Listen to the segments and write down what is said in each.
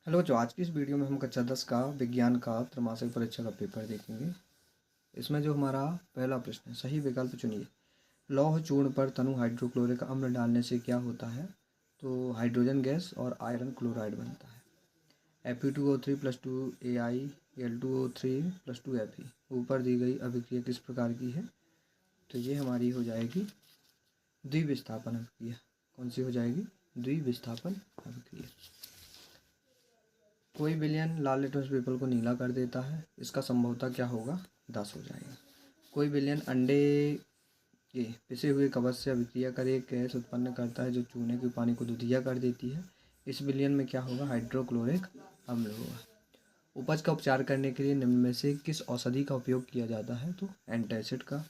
Hello, जो आज की इस वीडियो में हम कक्षा 10 का विज्ञान का त्रैमासिक परीक्षा का पेपर देखेंगे। इसमें जो हमारा पहला प्रश्न है, सही विकल्प चुनिए। लौह चूर्ण पर तनु हाइड्रोक्लोरिक अम्ल डालने से क्या होता है? तो हाइड्रोजन गैस और आयरन क्लोराइड बनता है। Fe2O3 + 2 AiL2O3 + 2 Fe। ऊपर दी गई अभिक्रिया किस प्रकार की है? तो ये हमारी हो जाएगी द्विविस्थापन अभिक्रिया। कौन सी हो जाएगी? द्विविस्थापन अभिक्रिया। कोई विलयन लाल लिटमस पेपर को नीला कर देता है, इसका संभवतः क्या होगा? 10 हो जाएगा। कोई विलयन अंडे के पिसे हुए कवच से अभिक्रिया कर एक गैस उत्पन्न करता है जो चूने के पानी को दूधिया कर देती है। इस विलयन में क्या होगा? हाइड्रोक्लोरिक अम्ल होगा। उपज का उपचार करने के लिए निम्न में से किस औषधि का उपयोग किया जाता है? तो एंटासिड का।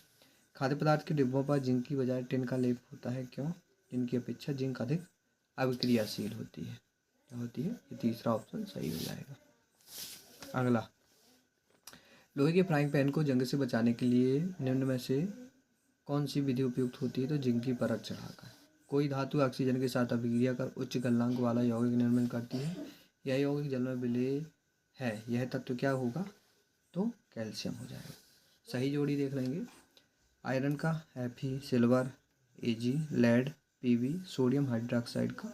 खाद्य पदार्थ के डिब्बों पर जिंक की बजाय टिन का लेप होता है, क्यों? टिन की अपेक्षा जिंक अधिक अभिक्रियाशील होती है। क्या होती है? ये तीसरा ऑप्शन सही हो जाएगा। अगला, लोहे के फ्राइंग पैन को जंग से बचाने के लिए निम्न में से कौन सी विधि उपयुक्त होती है? तो जिंक की परत चढ़ाकर। कोई धातु ऑक्सीजन के साथ अभिक्रिया कर उच्च गलनांक वाला यौगिक निर्माण करती है। यह यौगिक जल में विलेय है। यह तत्व क्या होगा? तो कैल्शियम हो जाएगा। सही जोड़ी देख लेंगे। आयरन का Fe, silver Ag, lead Pb, sodium hydroxide का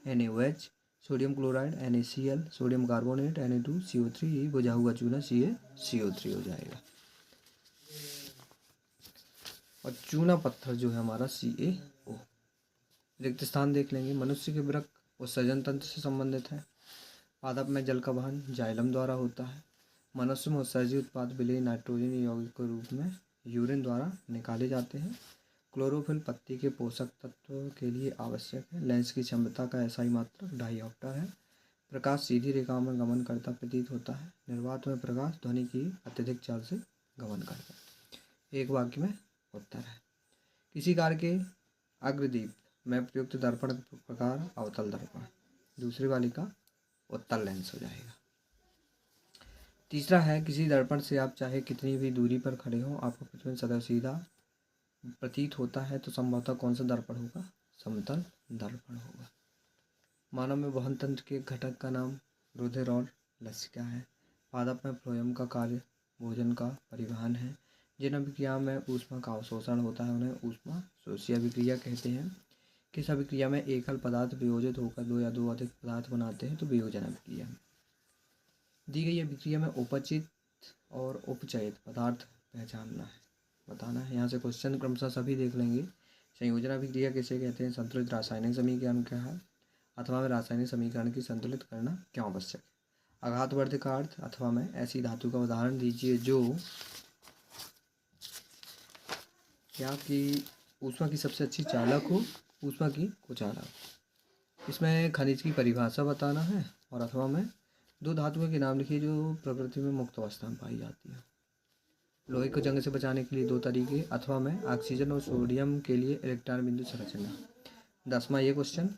NaOH, sodium chloride NaCl, sodium carbonate Na2CO3, ये बुझा हुआ चूना CaCO3 हो जाएगा। और चूना पत्थर जो है हमारा CaO। रिक्त स्थान देख लेंगे। मनुष्य के वृक्क उत्सर्जन तंत्र से संबंधित है। पादप में जल का वहन जाइलम द्वारा होता है। मनुष्य में उत्सर्जित उत्पाद विलेय नाइट्रोजन यौगिक के रूप में यूरिन द्वारा निकाले जाते हैं। क्लोरोफिल पत्ती के पोषक तत्व के लिए आवश्यक है। लेंस की क्षमता का SI मात्रक डायोप्टर है। प्रकाश सीधी रेखा में गमन करता प्रतीत होता है। निर्वात में प्रकाश ध्वनि की अत्यधिक चाल से गमन करता है। एक वाक्य में उत्तर है। किसी कार के अग्रदीप में प्रयुक्त दर्पण प्रकार अवतल दर्पण। दूसरी वाली का उत्तल लेंस हो जाएगा। तीसरा है, किसी दर्पण से आप चाहे कितनी भी दूरी पर खड़े हो, आपको प्रतिबिंब सदैव सीधा प्रतीत होता है, तो संभवतः कौन सा दर्पण होगा? समतल दर्पण होगा। मानव में वहन तंत्र के घटक का नाम रुधिर और लसिका है। पादप में फ्लोएम का कार्य भोजन का परिवहन है। जिन अभिक्रिया में ऊष्मा का अवशोषण होता है उन्हें ऊष्मा शोषी अभिक्रिया कहते हैं। किस अभिक्रिया में एकल पदार्थ वियोजित होकर दो या दो अधिक पदार्थ बनाते हैं? तो वियोजन अभिक्रिया। दी गई अभिक्रिया में उपचित और उपचयित पदार्थ पहचानना है, बताना है। यहाँ से क्वेश्चन क्रमशः सभी देख लेंगे। संयोजन अभिक्रिया किसे कहते हैं? संतुलित रासायनिक समीकरण क्या है? अथवा में रासायनिक समीकरण की संतुलित करना क्यों आवश्यक है? आघातवर्धक का अर्थ अथवा में ऐसी धातु का उदाहरण दीजिए जो क्या कि ऊष्मा की सबसे अच्छी चालक हो, ऊष्मा की कुचालक। इसमें खनिज की परिभाषा बताना है। और अथवा में दो धातुओं के नाम लिखिए जो प्रकृति में मुक्त अवस्था में पाई जाती है। लोहे को जंग से बचाने के लिए दो तरीके। अथवा में ऑक्सीजन और सोडियम के लिए इलेक्ट्रॉन बिंदु संरचना। 10वां ये क्वेश्चन,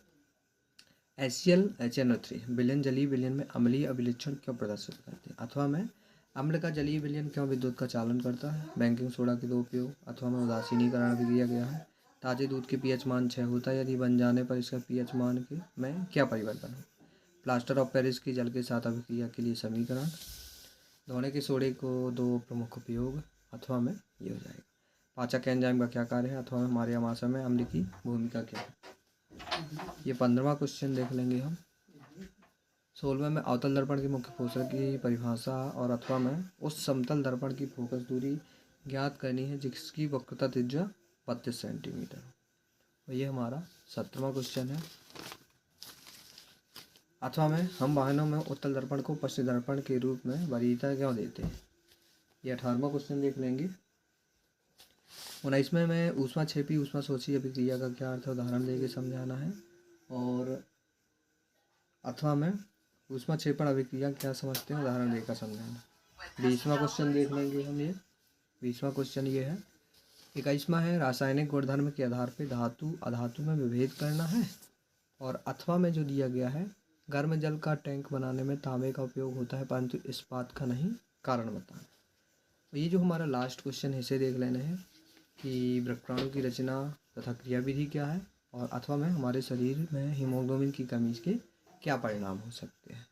HCl विलयन जलीय विलयन में अम्लीय अभिलक्षण क्यों प्रदर्शित करते हैं? अथवा में अम्ल का जलीय विलयन क्यों विद्युत का चालन करता है? बेकिंग सोडा के दो उपयोग। अथवा में उदासीनीकरण भी किया गया है। ताजे दूध के pH मान 6 होता है, यदि बन जाने पर इसका pH मान के में क्या परिवर्तन हो? प्लास्टर ऑफ पेरिस की जल के साथ अभिक्रिया के लिए समीकरण। धोने के सोडे को दो प्रमुख उपयोग। अथवा में ये हो जाएगा। पाचक एंजाइम का क्या कार्य है? अथवा में हमारे आमाशय में अम्ल की भूमिका क्या है? ये 15वां क्वेश्चन देख लेंगे हम। 16वें में अवतल दर्पण के मुख्य फोकस की परिभाषा। और अथवा में उस समतल दर्पण की फोकस दूरी ज्ञात करनी है जिसकी वक्रता त्रिज्या 32 सेंटीमीटर हो। और ये हमारा 17वां क्वेश्चन है। अथवा में हम वाहनों में उत्तल दर्पण को पश्चिम दर्पण के रूप में वरीयता क्यों देते हैं? ये 18वां क्वेश्चन देख लेंगे। 19वें में ऊष्मा क्षेपी ऊष्मा शोषी अभिक्रिया का क्या अर्थ है? उदाहरण देके समझाना है। और अथवा में ऊष्मा क्षेपण अभिक्रिया क्या समझते हैं? उदाहरण देकर समझाना। 20वां क्वेश्चन देख लेंगे हम। ये 20वां क्वेश्चन ये है। 21वां है, रासायनिक गुणधर्म के आधार पर धातु अधातु में विभेद करना है। और अथवा में जो दिया गया है, गर्म जल का टैंक बनाने में तांबे का उपयोग होता है परंतु इस्पात का नहीं, कारण बताना। तो ये जो हमारा लास्ट क्वेश्चन है इसे देख लेना है कि वृक्काणु की रचना तथा क्रियाविधि क्या है। और अथवा में हमारे शरीर में हीमोग्लोबिन की कमी के क्या परिणाम हो सकते हैं।